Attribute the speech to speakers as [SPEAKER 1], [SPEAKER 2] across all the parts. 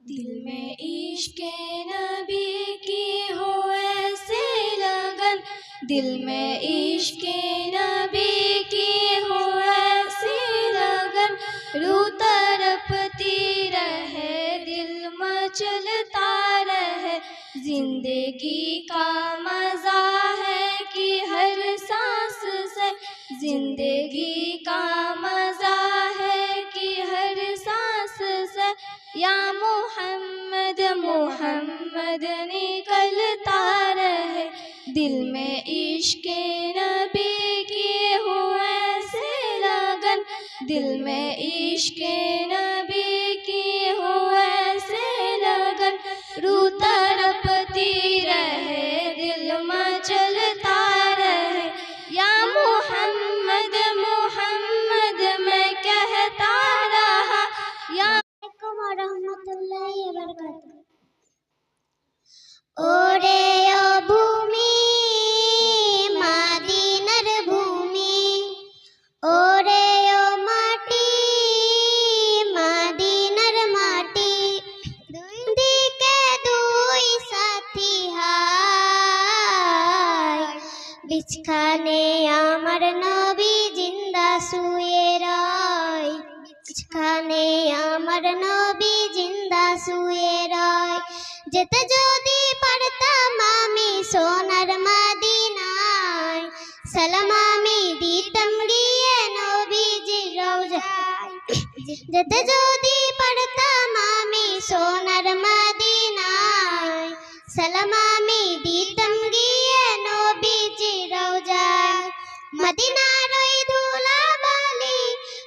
[SPEAKER 1] दिल में इश्क़ नबी की हो ऐसे लगन, दिल में इश्क़ नबी की हो ऐसे लगन, रूह तड़पती रहे दिल मचलता रहे। जिंदगी का मज़ा है कि हर सांस से, जिंदगी का मज़ा है कि हर सांस से, या मोहम्मद मोहम्मद निकलता रहे। दिल में इश्क़ नबी की हो ऐसे लगन, दिल में इश्क़ नबी की हो ऐसे लगन, रूह तड़पती रहे दिल मचलता रहे। या मोहम्मद मोहम्मद मैं कहता रहा। या
[SPEAKER 2] ওরে ও ভূমি মাদিনার ভূমি, ওরে ও মাটি মাদিনার মাটি, দুই দিকে দুই সাথী হায়, বিছখানে আমার নবী জিন্দা শুয়ে রয়, বিছখানে আমার নবী জিন্দা শুয়ে রয়। যেতে যদি পারতাম আমি সোনার মদিনায়, সালাম আমি দিতাম গিয়ে নবীজির রওজায়। যেতে যদি পারতাম আমি সোনার মদিনায়, সালাম আমি দিতাম গিয়ে নবীজির রওজায়। মদিনার ওই ধুলাবালি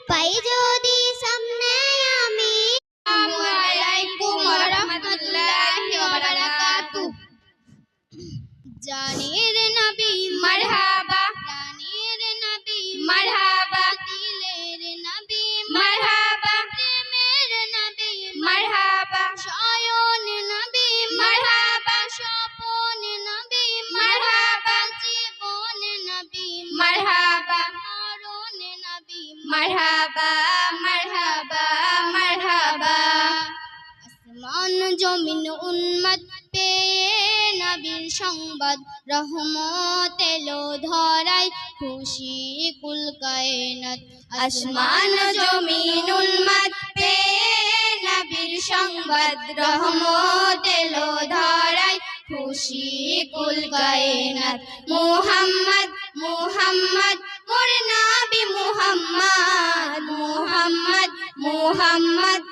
[SPEAKER 2] পাই যদি সামনে আমি।
[SPEAKER 1] আসসালামু আলাইকুম ওয়া রাহমাতুল্লাহি ওয়া বারাকাতুহু। জানের নবী মারহাবা, জানের নবী মারহাবা, দিলের নবী মারহাবা, প্রেমের নবী মারহাবা, শয়ন নবী মারহাবা, স্বপন নবী মারহাবা, জীবন নবী মারহাবা, মরণ নবী মারহাবা মারহাবা মারহাবা। আসমান জমিন উন্মাদ পেয়ে নবীর সংবাদ, রহমত এলো ধরায় খুশি কুল কায়নাত। আসমান জমিন উন্মাদ পেয়ে নবীর সংবাদ, রহমত এলো ধরায় খুশি কুল কায়নাত। মুহাম্মদ মুহাম্মদ মোর নবী মুহাম্মদ, মুহাম্মদ মুহাম্মদ